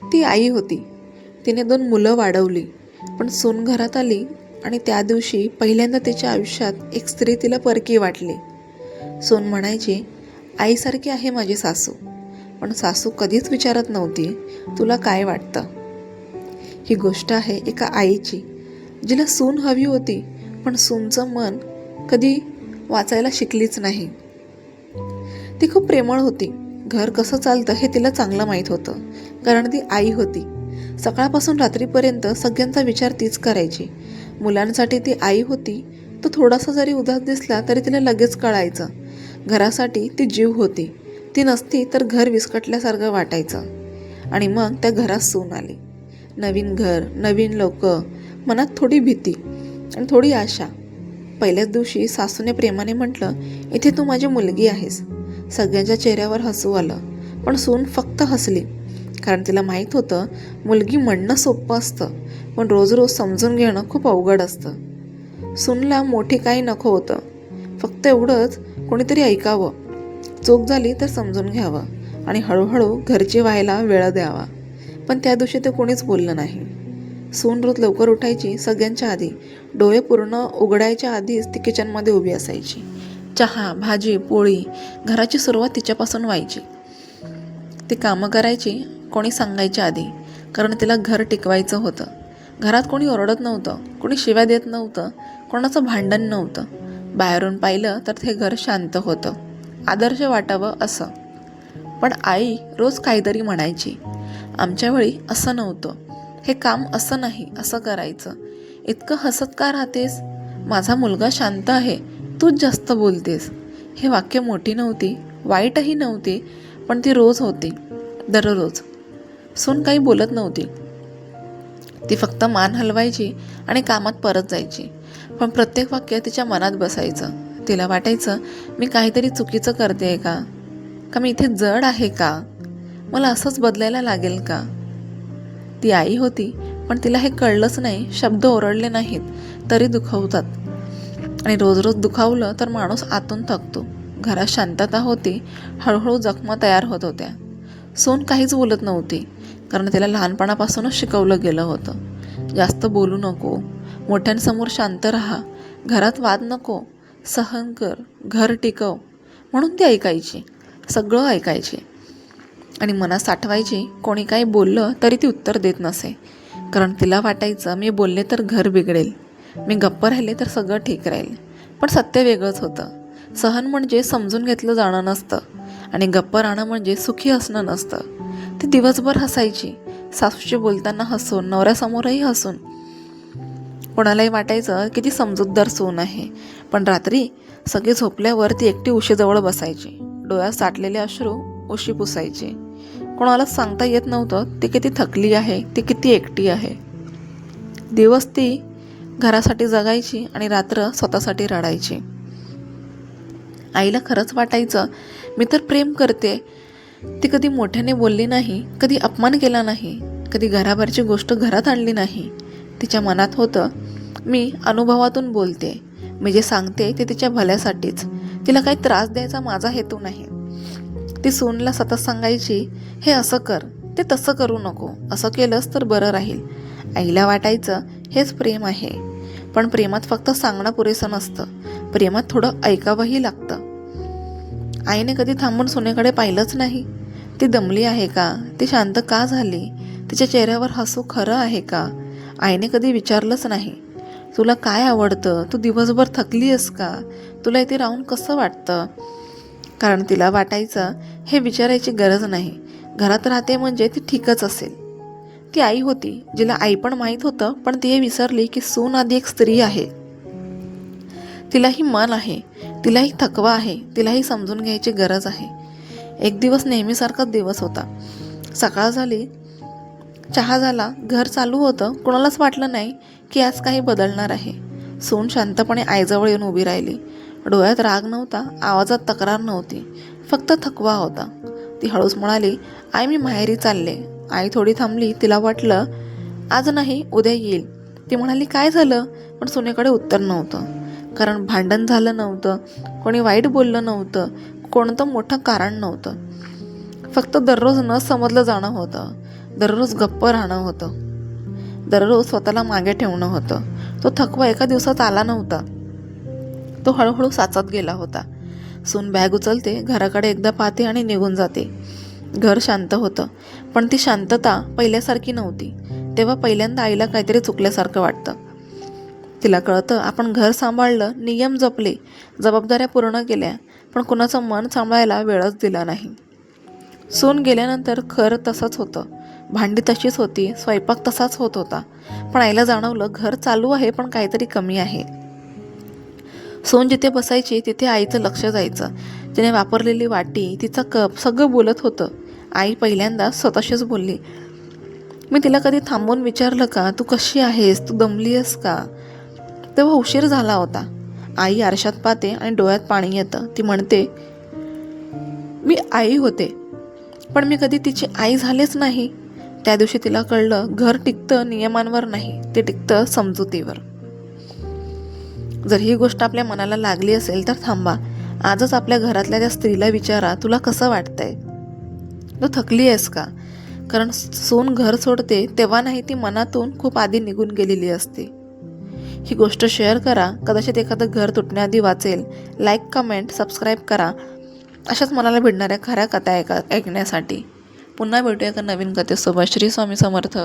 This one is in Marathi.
ती आई होती. तिने 2 मुलं वाढवली, पण सून घरात आली आणि त्या दिवशी पहिल्यांदा तिच्या आयुष्यात एक स्त्री तिला परकी वाटली. सून म्हणायची, आईसारखी आहे माझी सासू. पण सासू कधीच विचारत नव्हती, तुला काय वाटतं. ही गोष्ट आहे एका आईची, जिला सून हवी होती, पण सूनचं मन कधी वाचायला शिकलीच नाही. ती खूप प्रेमळ होती. घर कसं चालतं हे तिला चांगलं माहीत होतं, कारण ती आई होती. सकाळपासून रात्रीपर्यंत सगळ्यांचा विचार तीच करायची. मुलांसाठी ती आई होती. तो थोडासा जरी उदास दिसला तरी तिला लगेच कळायचं. घरासाठी ती जीव होती. ती नसती तर घर विस्कटल्यासारखं वाटायचं. आणि मग त्या घरात सून आली. नवीन घर, नवीन लोक, मनात थोडी भीती आणि थोडी आशा. पहिल्याच दिवशी सासूने प्रेमाने म्हटलं, इथे तू माझी मुलगी आहेस. सगळ्यांच्या चेहऱ्यावर हसू आलं, पण सून फक्त हसली, कारण तिला माहीत होतं मुलगी म्हणणं सोपं असतं, पण रोज रोज समजून घेणं खूप अवघड असतं. सूनला मोठी काही नको होतं, फक्त एवढंच कोणीतरी ऐकावं, चूक झाली तर समजून घ्यावं आणि हळूहळू घरची व्हायला वेळ द्यावा. पण त्या दिवशी ते कोणीच बोललं नाही. सून रोज लवकर उठायची, सगळ्यांच्या आधी. डोळे पूर्ण उघडायच्या आधीच ती किचनमध्ये उभी असायची. चहा, भाजी, पोळी, घराची सुरुवात तिच्यापासून व्हायची. ती कामं करायची कोणी सांगायच्या आधी, कारण तिला घर टिकवायचं होतं. घरात कोणी ओरडत नव्हतं, कोणी शिव्या देत नव्हतं, कोणाचं भांडण नव्हतं. बाहेरून पाहिलं तर ते घर शांत होतं, आदर्श वाटावं असं. पण आई रोज काहीतरी म्हणायची, आमच्या वेळी असं नव्हतं, हे काम असं नाही, असं करायचं. इतकं हसत का राहतेस, माझा मुलगा शांत आहे, तूच जास्त बोलतेस. हे वाक्य मोठी नव्हती, वाईटही नव्हती, पण ती रोज होती, दररोज. सून काही बोलत नव्हती. ती फक्त मान हलवायची आणि कामात परत जायची. पण प्रत्येक वाक्य तिच्या मनात बसायचं. तिला वाटायचं, मी काहीतरी चुकीचं करते का मी इथे जड आहे का, मला असंच बदलायला लागेल का. ती आई होती, पण तिला हे कळलंच नाही. शब्द ओरडले नाहीत तरी दुखावतात, आणि रोज रोज दुखावलं तर माणूस आतून थकतो. घरात शांतता होती, हळूहळू जखमा तयार होत होत्या. सून काहीच बोलत नव्हती, कारण तिला लहानपणापासूनच शिकवलं गेलं होतं, जास्त बोलू नको, मोठ्यांसमोर शांत राहा, घरात वाद नको, सहन कर, घर टिकव. म्हणून ती ऐकायची, सगळं ऐकायची आणि मनात साठवायची. कोणी काही बोललं तरी ती उत्तर देत नसे, कारण तिला वाटायचं, मी बोलले तर घर बिघडेल, मी गप्प राहिले तर सगळं ठीक राहील. पण सत्य वेगळंच होतं. सहन म्हणजे समजून घेतलं जाणं नसतं, आणि गप्प राहणं म्हणजे सुखी असणं नसतं. ती दिवसभर हसायची, सासूशी बोलताना हसून, नवऱ्यासमोरही हसून. कोणालाही वाटायचं की ती समजूतदार सून आहे. पण रात्री सगळे झोपल्यावर ती एकटी उशीजवळ बसायची. डोळ्यात साठलेले अश्रू उशी पुसायची. कोणालाच सांगता येत नव्हतं ती किती थकली आहे, ती किती एकटी आहे. दिवस ती घरासाठी जगायची आणि रात्र स्वतःसाठी रडायची. आईला खरंच वाटायचं, मी तर प्रेम करते. ती कधी मोठ्याने बोलली नाही, कधी अपमान केला नाही, कधी घराबाहेरची गोष्ट घरात आणली नाही. तिच्या मनात होतं, मी अनुभवातून बोलते, मी जे सांगते ते तिच्या भल्यासाठीच, तिला काही त्रास द्यायचा माझा हेतू नाही. ती सूनला सतत सांगायची, हे असं कर, ते तसं करू नको, असं केलंस तर बरं राहील. आईला वाटायचं हेच प्रेम आहे. पण प्रेमात फक्त सांगणं पुरेसं नसतं, प्रेमात थोडं ऐकावंही लागतं. आईने कधी थांबून सुनेकडे पाहिलंच नाही. ती दमली आहे का, ती शांत का झाली, तिच्या चेहऱ्यावर हसू खरं आहे का. आईने कधी विचारलंच नाही, तुला काय आवडतं, तू दिवसभर थकली आहेस का, तुला इथे राहून कसं वाटतं. कारण तिला वाटायचं, हे विचारायची गरज नाही, घरात राहते म्हणजे ती ठीकच असेल. ती आई होती, जिला आई पण माहीत होतं, पण ती हे विसरली की सून आधी एक स्त्री आहे. तिलाही मन आहे, तिलाही थकवा आहे, तिलाही समजून घ्यायची गरज आहे. एक दिवस नेहमीसारखाच दिवस होता. सकाळ झाली, चहा झाला, घर चालू होतं. कोणालाच वाटलं नाही की आज काही बदलणार आहे. सून शांतपणे आईजवळ येऊन उभी राहिली. डोळ्यात राग नव्हता, आवाजात तक्रार नव्हती, फक्त थकवा होता. ती हळूच म्हणाली, आई मी माहेरी चालले. आई थोडी थांबली. तिला वाटलं आज नाही, उद्या येईल. ती म्हणाली, काय झालं. पण सुनेकडे उत्तर नव्हतं, कारण भांडण झालं नव्हतं, कोणी वाईट बोललं नव्हतं, कोणतं मोठं कारण नव्हतं. फक्त दररोज न समजलं जाणं होतं. दररोज गप्प राहणं होतं, दररोज स्वतःला मागे ठेवणं होतं. तो थकवा एका दिवसात आला नव्हता, तो हळूहळू साचत गेला होता. सून बॅग उचलते, घराकडे एकदा पाहते आणि निघून जाते. घर शांत होतं, पण ती शांतता पहिल्यासारखी नव्हती. तेव्हा पहिल्यांदा आईला काहीतरी चुकल्यासारखं वाटतं. तिला कळतं आपण घर सांभाळलं, नियम जपले, जबाबदाऱ्या पूर्ण केल्या, पण कुणाचं मन सांभाळायला वेळच दिला नाही. सून गेल्यानंतर घर तसंच होतं, भांडी तशीच होती, स्वयंपाक तसाच होत होता. पण आईला जाणवलं घर चालू आहे पण काहीतरी कमी आहे. सून जिथे बसायची तिथे आईचं लक्ष जायचं. तिने वापरलेली वाटी, तिचा कप सगळं बोलत होतं. आई पहिल्यांदा स्वतःशीच बोलली. मी तिला कधी थांबून विचारलं का, तू कशी आहेस, तू दमली आहेस का? तेव्हा उशीर झाला होता. आई आरशात पाहते आणि डोळ्यात पाणी येतं. ती म्हणते, मी आई होते, पण मी कधी तिची आई झालेच नाही. त्या दिवशी तिला कळलं, घर टिकतं नियमांवर नाही, ते टिकतं समजुतीवर. जर ही गोष्ट आपल्या मनाला लागली असेल तर थांबा. आजच आपल्या घरातल्या त्या स्त्रीला विचारा, तुला कसं वाटतंय? तू थकली आहेस का? कारण सून घर सोडते तेव्हा नाही, ती मनातून खूप आधी निघून गेलेली असते. ही गोष्ट शेअर करा, कदाचित एखादं घर तुटण्याआधी वाचेल. लाईक, कमेंट, सबस्क्राईब करा अशाच मनाला भिडणाऱ्या खऱ्या कथा ऐकण्यासाठी. पुन्हा भेटूया एका नवीन कथेसोबत. श्री स्वामी समर्थ.